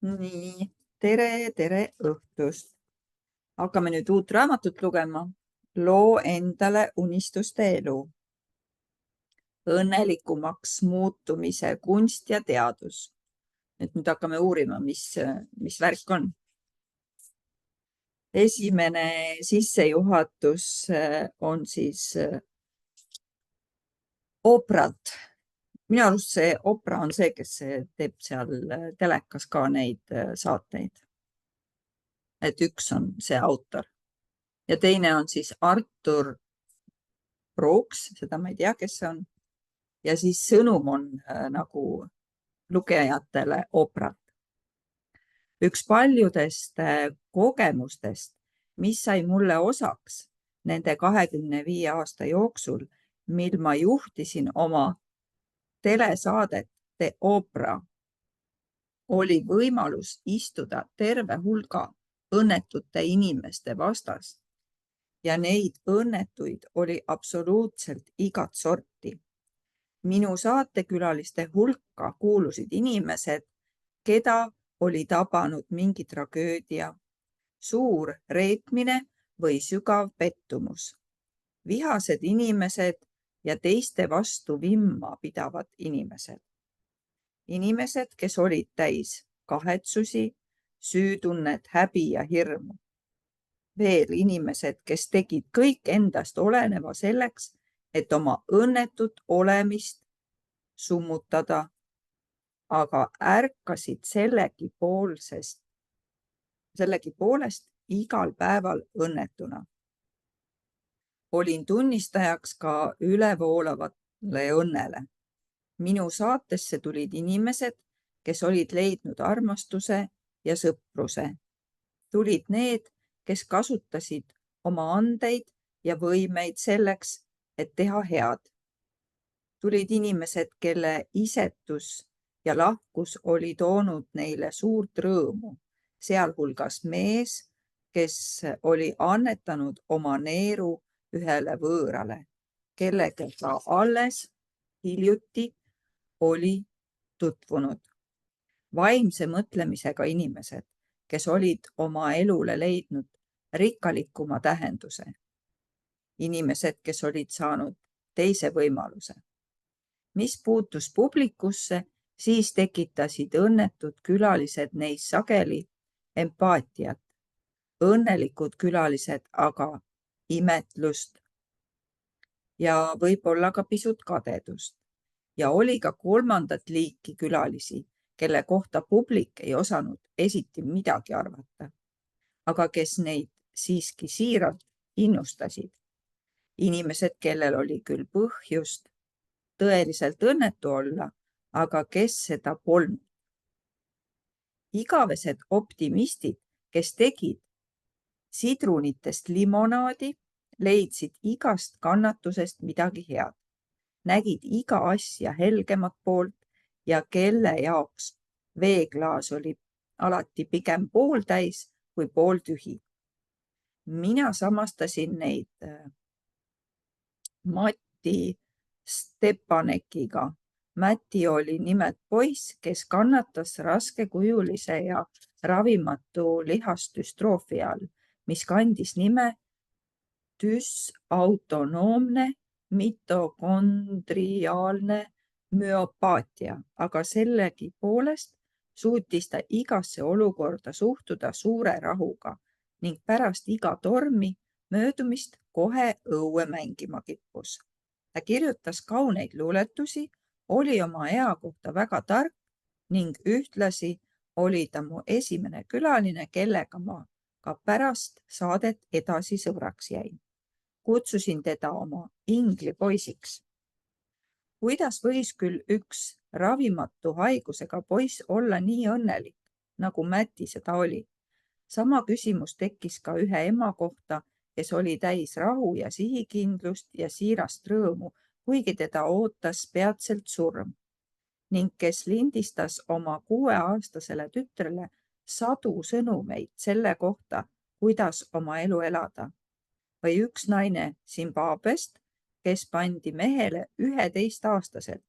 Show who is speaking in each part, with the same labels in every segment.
Speaker 1: Nii, tere õhtust. Hakkame nüüd uut raamatut lugema. Loo endale unistuste elu. Õnnelikumaks muutumise kunst ja teadus. Nüüd hakkame uurima, mis värk on. Esimene sissejuhatus on siis Opralt. Minu arust see Opra on see, kes teeb seal telekas ka neid saateid. Et üks on see autor. Ja teine on siis Artur Brooks, seda ma ei tea, kes see on. Ja siis sõnum on nagu lugejatele Opralt. Üks paljudest kogemustest, mis sai mulle osaks nende 25 aasta jooksul, mil ma juhtisin oma telesaadet The Opera, oli võimalus istuda terve hulga õnnetute inimeste vastas. Ja neid õnnetuid oli absoluutselt igat sorti. Minu saatekülaliste hulka kuulusid inimesed, keda oli tabanud mingi tragöödia, suur reetmine või sügav pettumus. Vihased inimesed ja teiste vastu vimma pidavad inimesed. Inimesed, kes olid täis kahetsusi, süütunnet, häbi ja hirmu. Veel inimesed, kes tegid kõik endast oleneva selleks, et oma õnnetut olemist summutada, aga ärkasid sellegipoolest igal päeval õnnetuna. Olin tunnistajaks ka ülevoolavale õnnele. Minu saatesse tulid inimesed, kes olid leidnud armastuse ja sõpruse. Tulid need, kes kasutasid oma andeid ja võimeid selleks, et teha head. Tulid inimesed, kelle isetus ja lahkus oli toonud neile suurt rõõmu, sealhulgas mees, kes oli annetanud oma neeru ühele võõrale, kellega alles hiljuti oli tutvunud. Vaimse mõtlemisega inimesed, kes olid oma elule leidnud rikkalikuma tähenduse. Inimesed, kes olid saanud teise võimaluse. Mis puutus publikusse, siis tekitasid õnnetud külalised neis sageli empaatiat. Õnnelikud külalised aga imetlust ja võib-olla ka pisut kadedust. Ja oli ka kolmandat liiki külalisi, kelle kohta publik ei osanud esiti midagi arvata, aga kes neid siiski siiralt innustasid. Inimesed, kellel oli küll põhjust tõeliselt õnnetu olla, aga kes seda polnud. Igavesed optimistid, kes tegid sidrunitest limonaadi, leidsid igast kannatusest midagi head, nägid iga asja helgemat poolt ja kelle jaoks veeklaas oli alati pigem pooltäis kui pooltühi. Mina samastasin neid Mati Stepanekiga. Mäti oli nimelt poiss, kes kannatas raskekujulise ja ravimatu lihasdüstroofia all, mis kandis nime düsautonoomne mitokondriaalne müopaatia, aga sellegipoolest suutis ta igasse olukorda suhtuda suure rahuga ning pärast iga tormi möödumist kohe õue mängima kippus. Ta kirjutas kauneid luuletusi, oli oma ea kohta väga tark ning ühtlasi oli ta mu esimene külaline, kellega ma ka pärast saadet edasi sõbraks jäin. Kutsusin teda oma inglipoisiks. Kuidas võis küll üks ravimatu haigusega poiss olla nii õnnelik, nagu Mäti seda oli? Sama küsimus tekkis ka ühe ema kohta, kes oli täis rahu ja sihikindlust ja siirast rõõmu, kuigi teda ootas peatselt surm ning kes lindistas oma 6-aastasele tütrele sadu sõnumeid selle kohta, kuidas oma elu elada. Või üks naine Zimbabwest, kes pandi mehele 11-aastaselt,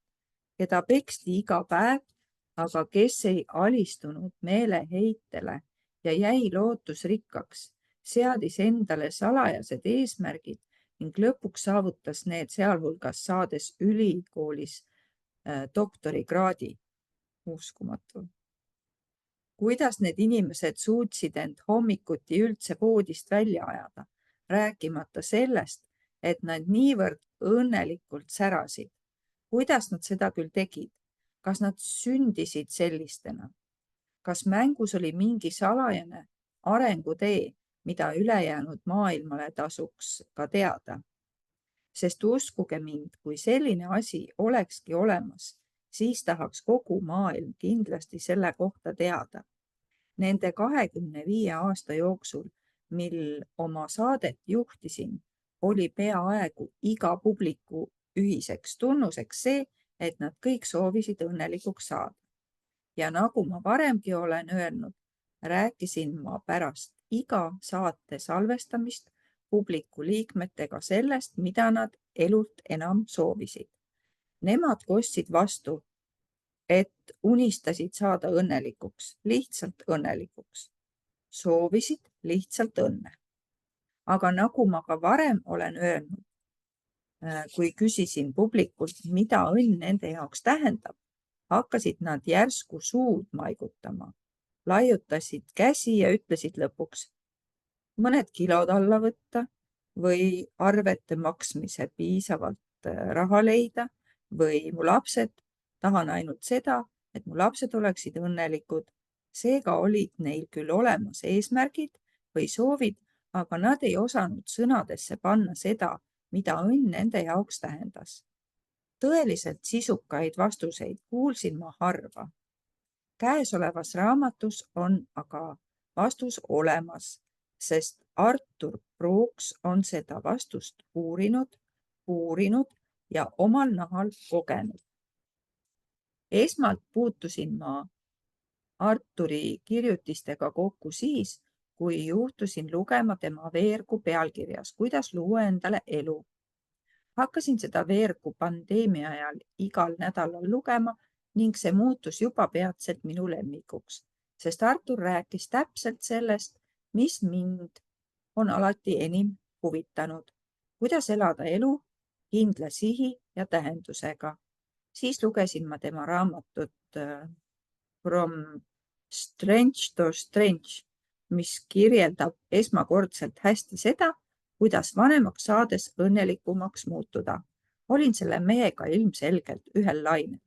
Speaker 1: keda peksti iga päev, aga kes ei alistunud meeleheitele ja jäi lootusrikkaks, seadis endale salajased eesmärgid ning lõpuks saavutas need sealhulgas saades ülikoolis doktorikraadi. Uskumatu. Kuidas need inimesed suutsid end hommikuti üldse voodist välja ajada, rääkimata sellest, et nad niivõrd õnnelikult särasid. Kuidas nad seda küll tegid? Kas nad sündisid sellistena? Kas mängus oli mingi salajane arengutee, mida ülejäänud maailmale tasuks ka teada? Sest uskuge mind, kui selline asi olekski olemas, siis tahaks kogu maailm kindlasti selle kohta teada. Nende 25 aasta jooksul, mil oma saadet juhtisin, oli peaaegu iga publiku ühiseks tunnuseks see, et nad kõik soovisid õnnelikuks saada. Ja nagu ma varemgi olen öelnud, rääkisin ma pärast iga saate salvestamist publiku liikmetega sellest, mida nad elult enam soovisid. Nemad kostsid vastu, et unistasid saada õnnelikuks, lihtsalt õnnelikuks. Soovisid lihtsalt õnne. Aga nagu ma ka varem olen öelnud, kui küsisin publikult, mida õnn nende jaoks tähendab, hakkasid nad järsku suud maigutama, laiutasid käsi ja ütlesid lõpuks mõned kilod alla võtta või arvete maksmise piisavalt raha leida või mu lapsed, tahan ainult seda, et mu lapsed oleksid õnnelikud. Seega olid neil küll olemas eesmärgid või soovid, aga nad ei osanud sõnadesse panna seda, mida õnn nende jaoks tähendas. Tõeliselt sisukaid vastuseid kuulsin ma harva. Käesolevas raamatus on aga vastus olemas, sest Artur Brooks on seda vastust uurinud ja omal nahal kogenud. Esmalt puutusin ma Arturi kirjutistega kokku siis, kui juhtusin lugema tema veergu pealkirjas, kuidas luua endale elu. Hakkasin seda veergu pandeemia ajal igal nädalal lugema ning see muutus juba peatselt minu lemmikuks, sest Artur rääkis täpselt sellest, mis mind on alati enim huvitanud, kuidas elada elu kindla sihi ja tähendusega. Siis lugesin ma tema raamatut From Strange to Strange, mis kirjeldab esmakordselt hästi seda, kuidas vanemaks saades õnnelikumaks muutuda. Olin selle mehega ilmselgelt ühel lainel.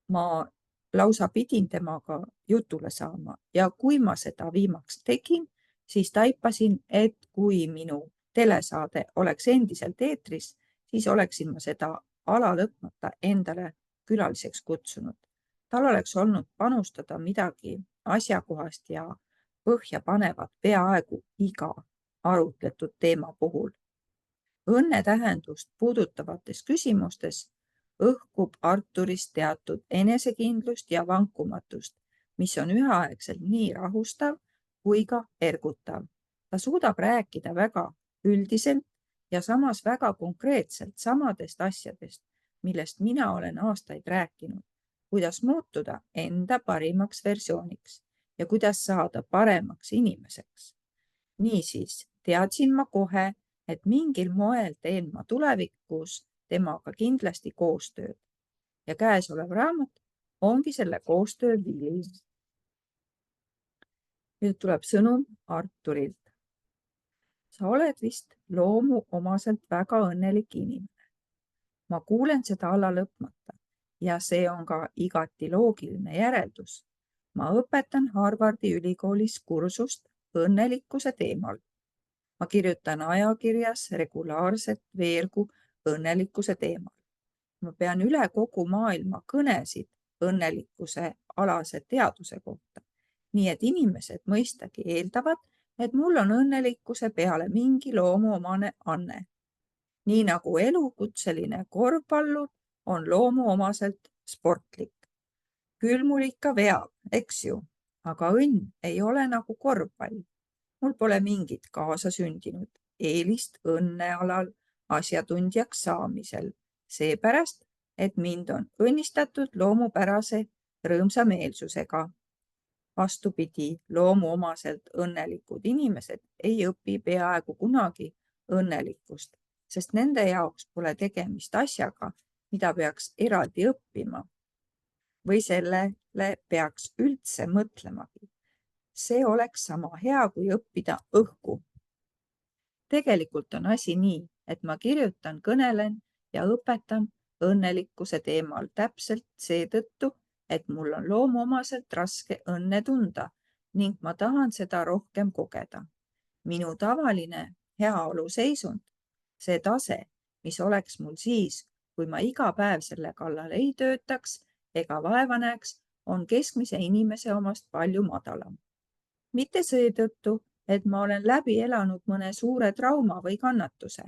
Speaker 1: Ma lausa pidin temaga jutule saama ja kui ma seda viimaks tegin, siis taipasin, et kui minu telesaade oleks endiselt eetris, siis oleksin ma seda alalõpmata endale külaliseks kutsunud. Tal oleks olnud panustada midagi asjakohast ja põhjapanevat peaaegu iga arutletud teema puhul. Õnne tähendust puudutavates küsimustes õhkub Arturist teatud enesekindlust ja vankumatust, mis on üheaegselt nii rahustav kui ka ergutav. Ta suudab rääkida väga üldiselt ja samas väga konkreetselt samadest asjadest, millest mina olen aastaid rääkinud, kuidas muutuda enda parimaks versiooniks ja kuidas saada paremaks inimeseks. Niisiis teadsin ma kohe, et mingil moel teen ma tulevikus temaga kindlasti koostööd ja käesolev raamat ongi selle koostöö vili. Nüüd tuleb sõnum Arturilt. Sa oled vist loomuomaselt väga õnnelik inimene. Ma kuulen seda alla lõpmata ja see on ka igati loogiline järeldus. Ma õpetan Harvardi ülikoolis kursust õnnelikkuse teemal. Ma kirjutan ajakirjas regulaarset veergu õnnelikkuse teemal. Ma pean üle kogu maailma kõnesid õnnelikkuse alase teaduse kohta, nii et inimesed mõistagi eeldavad, et mul on õnnelikkuse peale mingi loomuomane anne. Nii nagu elukutseline korvpallur on loomuomaselt sportlik. Küll mul ikka veab, eks ju, aga õnn ei ole nagu korvpall. Mul pole mingit kaasasündinud eelist õnnealal asjatundjaks saamisel, seepärast, et mind on õnnistatud loomupärase rõõmsa meelsusega. Vastupidi, loomuomaselt õnnelikud inimesed ei õpi peaaegu kunagi õnnelikkust, sest nende jaoks pole tegemist asjaga, mida peaks eraldi õppima või sellele peaks üldse mõtlemagi. See oleks sama hea, kui õppida õhku. Tegelikult on asi nii, et ma kirjutan, kõnelen ja õpetan õnnelikkuse teemal täpselt seetõttu, et mul on loomuomaselt raske õnne tunda ning ma tahan seda rohkem kogeda. Minu tavaline heaoluseisund, see tase, mis oleks mul siis, kui ma iga päev selle kallal ei töötaks ega vaeva näeks, on keskmise inimese omast palju madalam. Mitte seetõttu, et ma olen läbi elanud mõne suure trauma või kannatuse.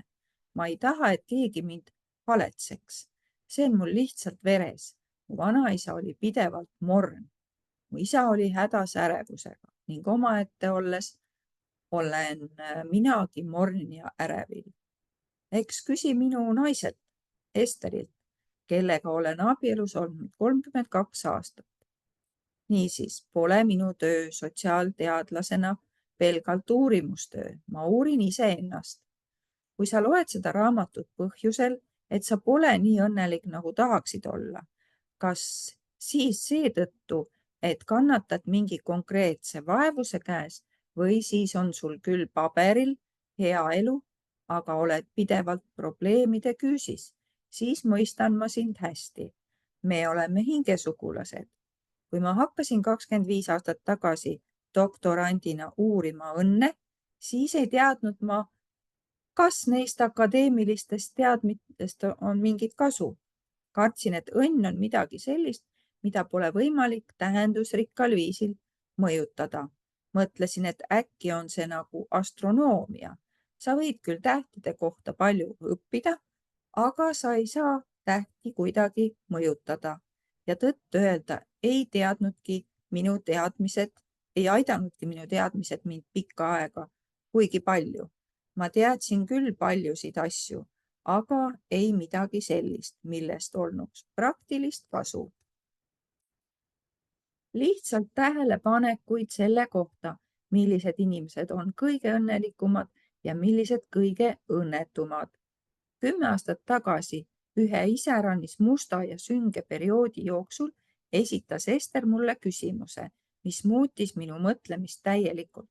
Speaker 1: Ma ei taha, et keegi mind haletseks. See on mul lihtsalt veres. Mu vanaisa oli pidevalt morn. Mu isa oli hädas ärevusega ning omaette olles olen minagi morn ja ärevil. Eks küsi minu naiselt, Esterilt, kellega olen abielus olnud 32 aastat. Niisiis, pole minu töö sotsiaalteadlasena pelgalt uurimustöö, ma uurin iseennast. Kui sa loed seda raamatut põhjusel, et sa pole nii õnnelik, nagu tahaksid olla, kas siis seetõttu, et kannatad mingi konkreetse vaevuse käes või siis on sul küll paberil hea elu, aga oled pidevalt probleemide küüsis, siis mõistan ma sind hästi. Me oleme hingesugulased. Kui ma hakkasin 25 aastat tagasi doktorandina uurima õnne, siis ei teadnud ma, kas neist akadeemilistest teadmistest on mingit kasu. Kartsin, et õnn on midagi sellist, mida pole võimalik tähendusrikkal viisil mõjutada. Mõtlesin, et äkki on see nagu astronoomia. Sa võid küll tähtede kohta palju õppida, aga sa ei saa tähti kuidagi mõjutada. Ja tõtt öelda, ei aidanudki minu teadmised mind pikka aega, kuigi palju. Ma teadsin küll paljusid asju, aga ei midagi sellist, millest olnuks praktilist kasu. Lihtsalt tähelepanekuid selle kohta, millised inimesed on kõige õnnelikumad ja millised kõige õnnetumad. 10 aastat tagasi ühe iseäranis musta ja sünge perioodi jooksul esitas Ester mulle küsimuse, mis muutis minu mõtlemist täielikult.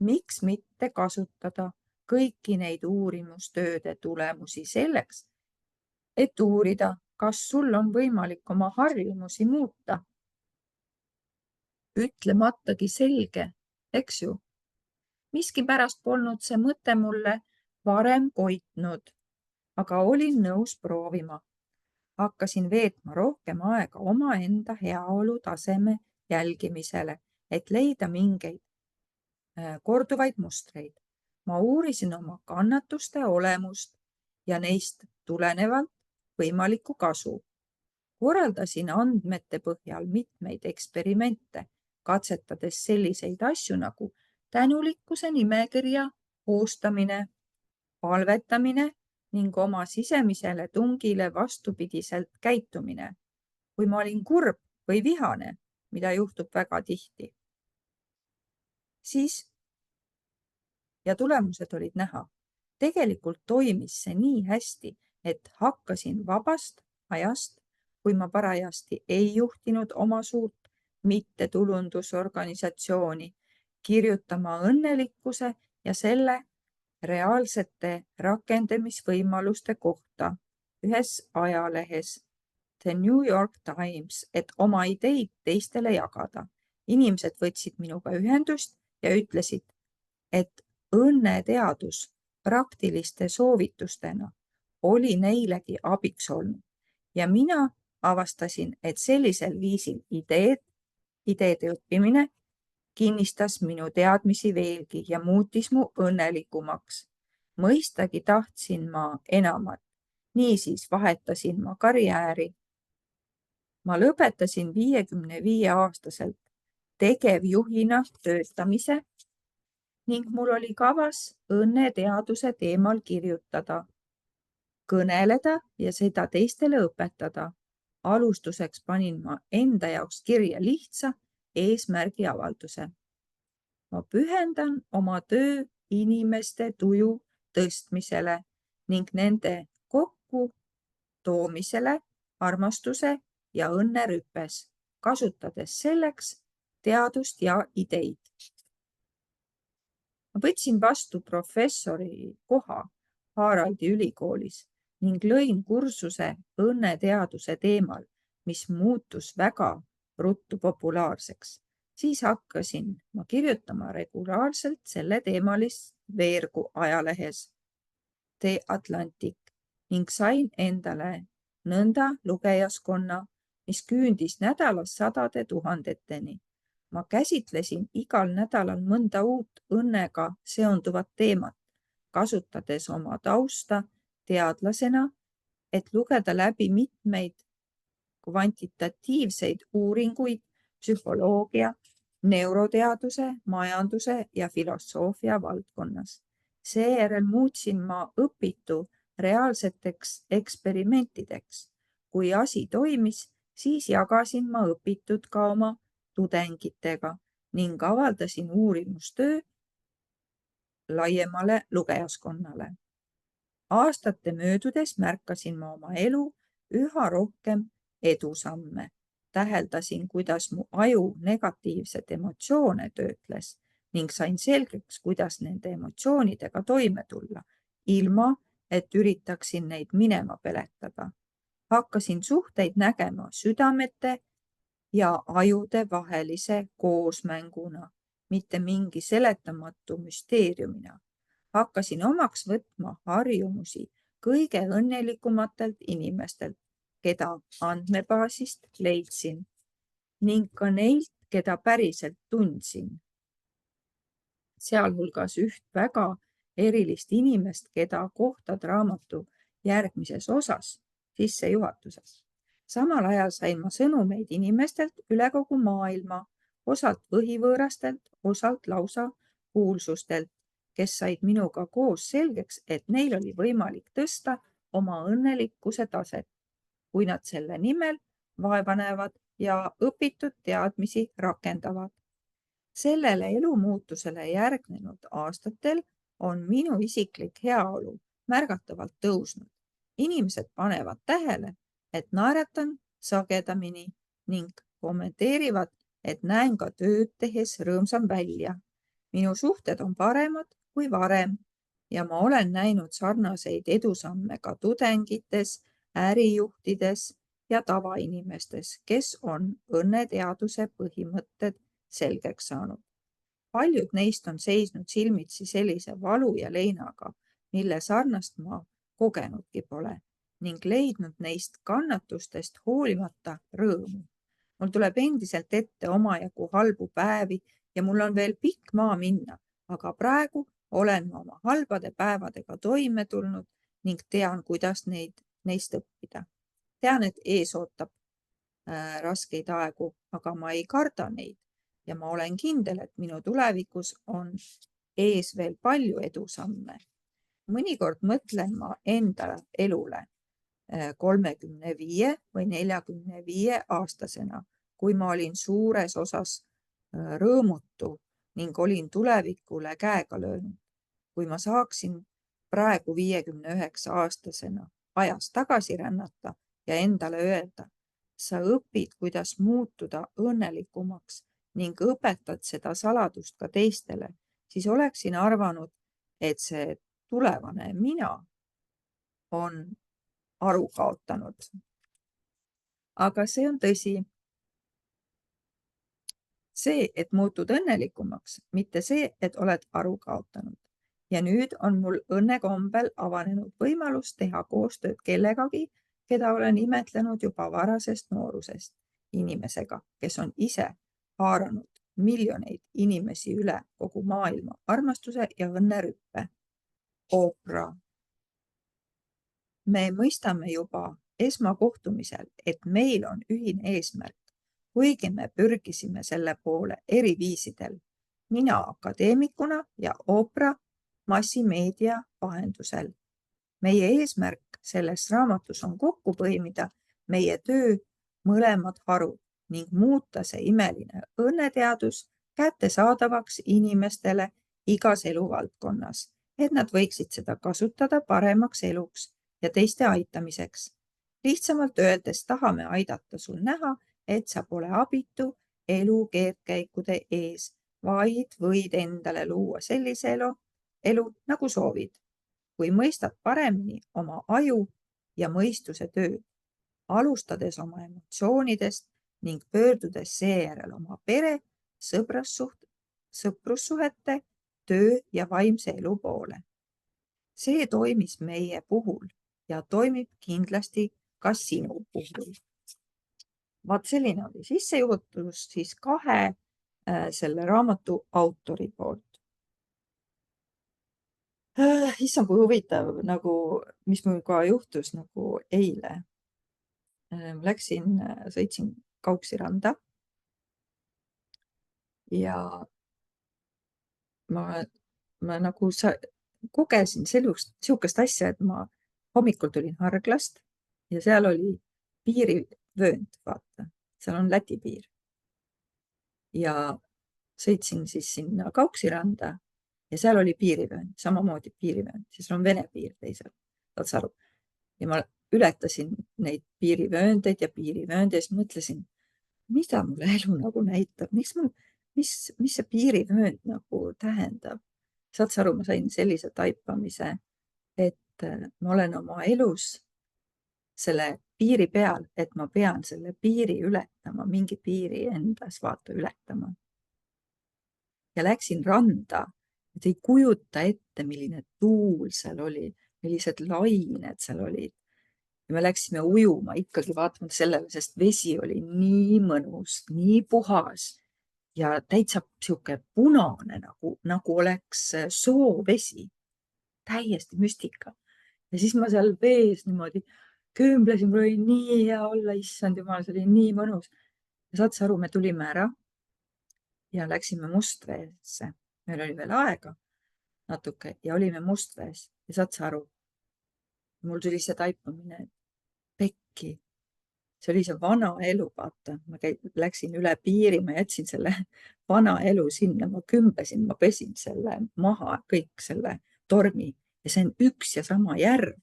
Speaker 1: Miks mitte kasutada kõiki neid uurimustööde tulemusi selleks, et uurida, kas sul on võimalik oma harjumusi muuta? Ütlematagi selge, eks ju? Miskipärast polnud see mõte mulle varem koitnud, aga olin nõus proovima. Hakkasin veetma rohkem aega omaenda heaolu taseme jälgimisele, et leida mingeid korduvaid mustreid. Ma uurisin oma kannatuste olemust ja neist tulenevalt võimalikku kasu. Korraldasin andmete põhjal mitmeid eksperimente, katsetades selliseid asju nagu tänulikkuse nimekirja koostamine, palvetamine ning oma sisemisele tungile vastupidiselt käitumine. Kui ma olin kurb või vihane, mida juhtub väga tihti, siis ja tulemused olid näha. Tegelikult toimis see nii hästi, et hakkasin vabast ajast, kui ma parajasti ei juhtinud oma suurt mittetulundusorganisatsiooni, kirjutama õnnelikkuse ja selle reaalsete rakendamisvõimaluste kohta ühes ajalehes The New York Times, et oma ideid teistele jagada. Inimesed võtsid minuga ühendust ja ütlesid, et õnneteadus praktiliste soovitustena oli neilegi abiks olnud ja mina avastasin, et sellisel viisil ideede õppimine kinnistas minu teadmisi veelgi ja muutis mu õnnelikumaks. Mõistagi tahtsin ma enamat. Niisiis vahetasin ma karjääri. Ma lõpetasin 55-aastaselt tegevjuhina töötamise ning mul oli kavas õnneteaduse teemal kirjutada, kõneleda ja seda teistele õpetada. Alustuseks panin ma enda jaoks kirja lihtsa eesmärgi avalduse. Ma pühendan oma töö inimeste tuju tõstmisele ning nende kokku toomisele armastuse ja õnne rüppes, kasutades selleks teadust ja ideid. Ma võtsin vastu professori koha Haraldi ülikoolis ning lõin kursuse õnneteaduse teemal, mis muutus väga ruttu populaarseks. Siis hakkasin ma kirjutama regulaarselt selle teemalist veergu ajalehes The Atlantic ning sain endale nõnda lugejaskonna, mis küündis nädalas sadade tuhandeteni. Ma käsitlesin igal nädalal mõnda uut õnnega seonduvat teemat, kasutades oma tausta teadlasena, et lugeda läbi mitmeid kvantitatiivseid uuringuid psühholoogia, neuroteaduse, majanduse ja filosoofia valdkonnas. Seejärel muutsin ma õpitu reaalseteks eksperimentideks. Kui asi toimis, siis jagasin ma õpitud ka oma tudengitega ning avaldasin uurimustöö laiemale lugejaskonnale. Aastate möödudes märkasin ma oma elu üha rohkem edusamme. Täheldasin, kuidas mu aju negatiivsed emotsioone töötles ning sain selgeks, kuidas nende emotsioonidega toime tulla, ilma et üritaksin neid minema peletada. Hakkasin suhteid nägema südamete ja ajude vahelise koosmänguna, mitte mingi seletamatu müsteeriumina. Hakkasin omaks võtma harjumusi kõige õnnelikumatelt inimestelt, keda andmebaasist leidsin, ning ka neilt, keda päriselt tundsin. Sealhulgas üht väga erilist inimest, keda kohtad raamatu järgmises osas sissejuhatuses. Samal ajal sain ma sõnumeid inimestelt üle kogu maailma, osalt põhivõõrastelt, osalt lausa kuulsustelt, kes said minuga koos selgeks, et neil oli võimalik tõsta oma õnnelikkuse taset, kui nad selle nimel vaeva näevad ja õpitud teadmisi rakendavad. Sellele elumuutusele järgnenud aastatel on minu isiklik heaolu märgatavalt tõusnud. Inimesed panevad tähele, et naeratan sagedamini ning kommenteerivad, et näen ka tööd tehes rõõmsam välja. Minu suhted on paremad kui varem ja ma olen näinud sarnaseid edusamme ka tudengites, ärijuhtides ja tavainimestes, kes on õnneteaduse põhimõtted selgeks saanud. Paljud neist on seisnud silmitsi sellise valu ja leinaga, mille sarnast ma kogenudki pole, ning leidnud neist kannatustest hoolimata rõõmu. Mul tuleb endiselt ette omajagu halbu päevi ja mul on veel pikk maa minna, aga praegu olen ma oma halbade päevadega toime tulnud ning tean, kuidas neist õppida. Tean, et ees ootab raskeid aegu, aga ma ei karda neid ja ma olen kindel, et minu tulevikus on ees veel palju edusamme. Mõnikord mõtlen ma enda elule 35 või 45 aastasena, kui ma olin suures osas rõõmutu ning olin tulevikule käega löönud. Kui ma saaksin praegu 59 aastasena ajas tagasi rännata ja endale öelda, sa õpid, kuidas muutuda õnnelikumaks ning õpetad seda saladust ka teistele, siis oleksin arvanud, et see tulevane mina on aru kaotanud. Aga see on tõsi. See, et muutud õnnelikumaks, mitte see, et oled aru kaotanud. Ja nüüd on mul õnnekombel avanenud võimalus teha koostööd kellegagi, keda olen imetlenud juba varasest noorusest, inimesega, kes on ise haaranud miljoneid inimesi üle kogu maailma armastuse ja õnnerüppe. Oprah. Me mõistame juba esmakohtumisel, et meil on ühine eesmärk, kuigi me pürgisime selle poole eri viisidel. Mina akadeemikuna ja Oprah massimeedia vahendusel. Meie eesmärk selles raamatus on kokku põimida meie töö mõlemad harud ning muuta see imeline õnneteadus kättesaadavaks inimestele igas eluvaldkonnas, et nad võiksid seda kasutada paremaks eluks ja teiste aitamiseks. Lihtsamalt öeldes tahame aidata sul näha, et sa pole abitu elu keerdkäikude ees, vaid võid endale luua sellise elu nagu soovid, kui mõistad paremini oma aju ja mõistuse tööd, alustades oma emotsioonidest ning pöördudes seejärel oma pere, sõprussuhete, töö ja vaimse elu poole. See toimis meie puhul ja toimib kindlasti ka sinu puhul. Vaat selline oli sissejuhatus siis kahe selle raamatu autori poolt. Issand, kui huvitav, mis mul ka juhtus eile. Sõitsin Kauksi randa ja ma kogesin sihukest asja, et ma hommikul tulin Harglast ja seal oli piirivöönd, vaata, seal on Läti piir. Ja sõitsin siis sinna Kauksi randa ja seal oli piirivöönd, samamoodi piirivöönd, siis on Vene piir teisel, saad sa aru. Ja ma ületasin neid piirivööndeid ja siis mõtlesin, mida mulle elu näitab, mis see piirivöönd tähendab. Saad sa aru, ma sain sellise taipamise, et ma olen oma elus selle piiri peal, et ma pean selle piiri ületama, mingi piiri endas ületama. Ja läksin randa, et ei kujuta ette, milline tuul seal oli, millised lained seal olid. Ja me läksime ujuma ikkagi vaatamata sellele, sest vesi oli nii mõnus, nii puhas ja täitsa sihuke punane, nagu oleks soovesi. Täiesti müstika. Ja siis ma seal vees niimoodi kümblesin, mul oli nii hea olla, issand jumal, see oli nii mõnus. Ja saad sa aru, me tulime ära ja läksime Mustveesse. Meil oli veel aega natuke ja olime Mustvees ja saad sa aru, mul tuli see taipamine, et pekki. See oli see vana elu, vaata. Ma läksin üle piiri, ma jätsin selle vana elu sinna, ma kümbesin, ma pesin selle maha, kõik selle tormi ja see on üks ja sama järv.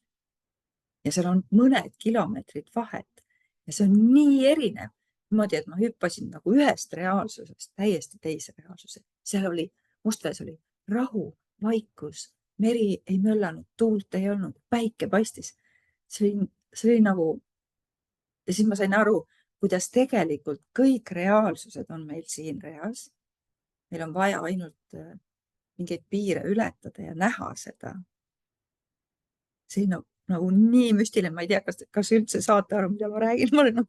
Speaker 1: Ja seal on mõned kilomeetrid vahet ja see on nii erinev. Niimoodi, et ma hüppasin ühest reaalsusest täiesti teise reaalsuse. Seal oli, Mustvees oli rahu, vaikus, meri ei möllanud, tuult ei olnud, päike paistis. See oli ja siis ma sain aru, kuidas tegelikult kõik reaalsused on meil siin reas. Meil on vaja ainult mingeid piire ületada ja näha seda. See on nii müstiline, ma ei tea, kas üldse saate aru, mida ma räägin. Ma olen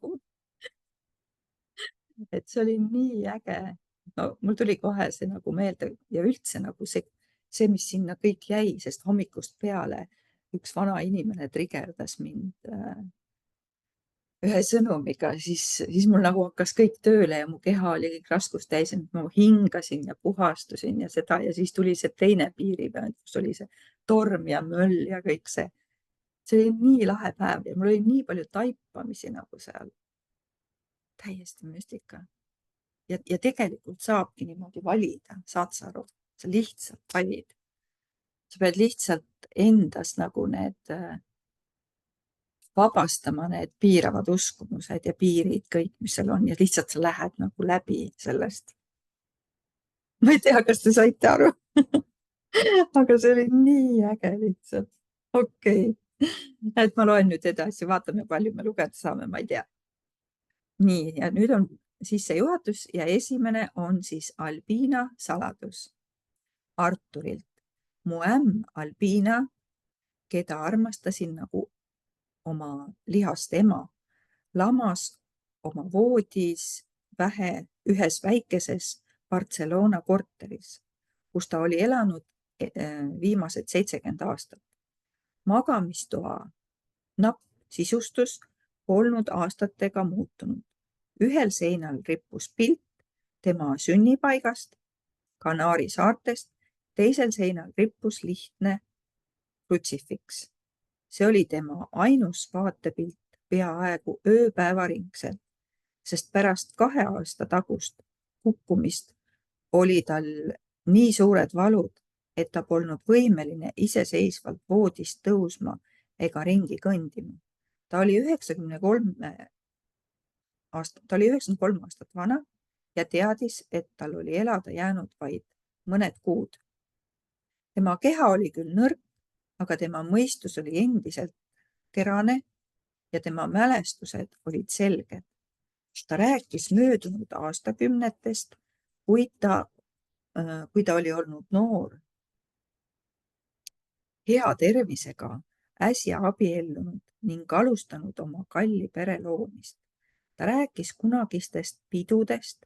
Speaker 1: et see oli nii äge. No, mul tuli kohe see meelde ja üldse see, mis sinna kõik jäi, sest hommikust peale üks vana inimene trigerdas mind ühe sõnumiga, siis mul hakkas kõik tööle ja mu keha oli kõik raskust täis, et ma hingasin ja puhastusin ja seda ja siis tuli see teine piirivöönd, kus oli see torm ja möll ja kõik see. See oli nii lahe päev ja mul oli nii palju taipamisi seal. Täiesti müstika. Ja tegelikult saabki niimoodi valida, saad sa aru, sa lihtsalt valid. Sa pead lihtsalt endas need vabastama need piiravad uskumused ja piirid, kõik, mis seal on ja lihtsalt sa lähed läbi sellest. Ma ei tea, kas te saite aru, aga see oli nii äge lihtsalt. Okei. Et ma loen nüüd edasi, vaatame, palju me lugeda saame, ma ei tea. Nii, ja nüüd on sissejuhatus ja esimene on siis Albiina saladus Arturilt. Mu ämm Albiina, keda armastasin nagu oma lihast ema, lamas oma voodis ühes väikeses Barcelona korteris, kus ta oli elanud viimased 70 aastat. Magamistoa napp sisustus polnud aastatega muutunud. Ühel seinal rippus pilt tema sünnipaigast, Kanaari saartest, teisel seinal rippus lihtne krutsifiks. See oli tema ainus vaatepilt peaaegu ööpäevaringselt sest pärast 2 aasta tagust kukkumist oli tal nii suured valud, et ta polnud võimeline iseseisvalt voodist tõusma ega ringi kõndima. Ta oli 93 aastat vana ja teadis, et tal oli elada jäänud vaid mõned kuud. Tema keha oli küll nõrk, aga tema mõistus oli endiselt terane ja tema mälestused olid selged. Ta rääkis möödunud aastakümnetest, kui ta oli olnud noor, hea tervisega, äsja abiellunud ning alustanud oma kalli pere loomist. Ta rääkis kunagistest pidudest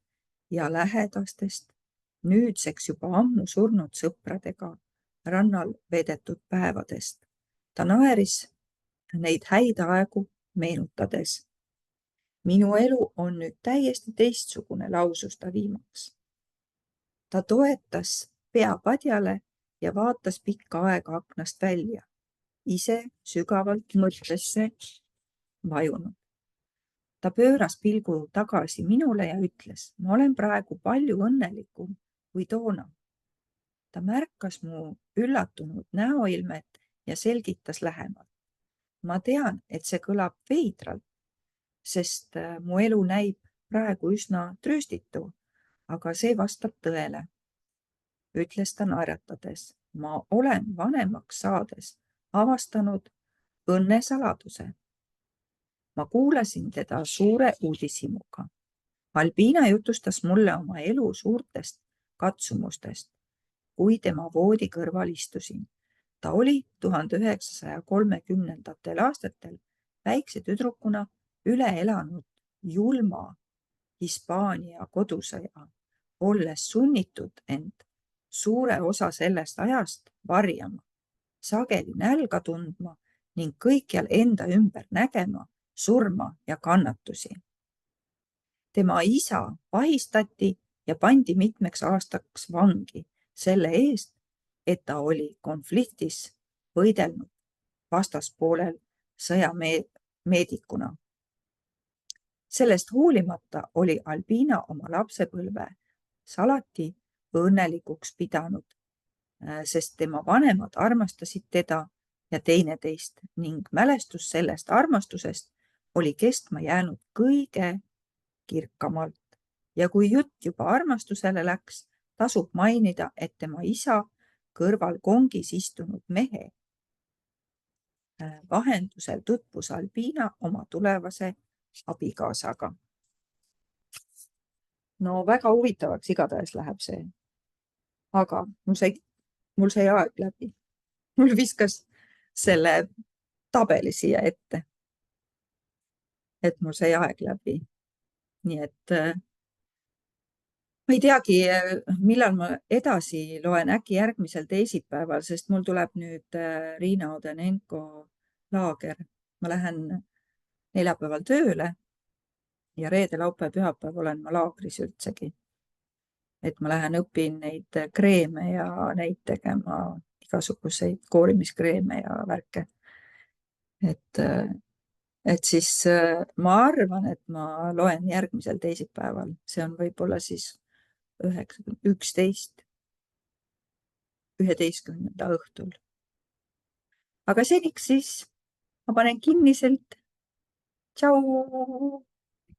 Speaker 1: ja lähedastest, nüüdseks juba ammu surnud sõpradega rannal veedetud päevadest. Ta naeris neid häid aegu meenutades. Minu elu on nüüd täiesti teistsugune, lausus ta viimaks. Ta toetas pea padjale ja vaatas pikka aega aknast välja, ise sügavalt mõttesse vajunud. Ta pööras pilgu tagasi minule ja ütles, ma olen praegu palju õnnelikum kui toona. Ta märkas mu üllatunud näoilmet ja selgitas lähemalt. Ma tean, et see kõlab veidralt, sest mu elu näib praegu üsna trööstitu, aga see vastab tõele, ütles ta naeratades. Ma olen vanemaks saades avastanud õnnesaladuse. Ma kuulasin teda suure uudishimuga. Albina jutustas mulle oma elu suurtest katsumustest, kui tema voodi kõrval istusin. Ta oli 1930. aastatel väikse tüdrukuna üle elanud julma Hispaania kodusõja, olles sunnitud end suure osa sellest ajast varjama, sageli nälga tundma ning kõikjal enda ümber nägema surma ja kannatusi. Tema isa vahistati ja pandi mitmeks aastaks vangi selle eest, et ta oli konfliktis võidelnud vastaspoolel sõjameedikuna. Sellest hoolimata oli Albina oma lapsepõlve alati õnnelikuks pidanud, sest tema vanemad armastasid teda ja teineteist ning mälestus sellest armastusest oli kestma jäänud kõige kirkamalt. Ja kui jutt juba armastusele läks, tasub mainida, et tema isa kõrval kongis istunud mehe vahendusel tutvus Albina oma tulevase abikaasaga. No väga huvitavaks igatahes läheb see. Aga mul sai aeg läbi. Mul viskas selle tabeli siia ette, et mul sai aeg läbi. Nii et ma ei teagi, millal ma edasi loen, äkki järgmisel teisipäeval, sest mul tuleb nüüd Riina Odenenko laager. Ma lähen neljapäeval tööle ja reede, laupäev, pühapäev olen ma laagris üldsegi. Et ma lähen õpin neid kreeme ja neid tegema, igasuguseid koorimiskreeme ja värke. Et siis ma arvan, et ma loen järgmisel teisipäeval. See on võib-olla siis 11. õhtul. Aga seniks siis ma panen kinniselt. Tšau!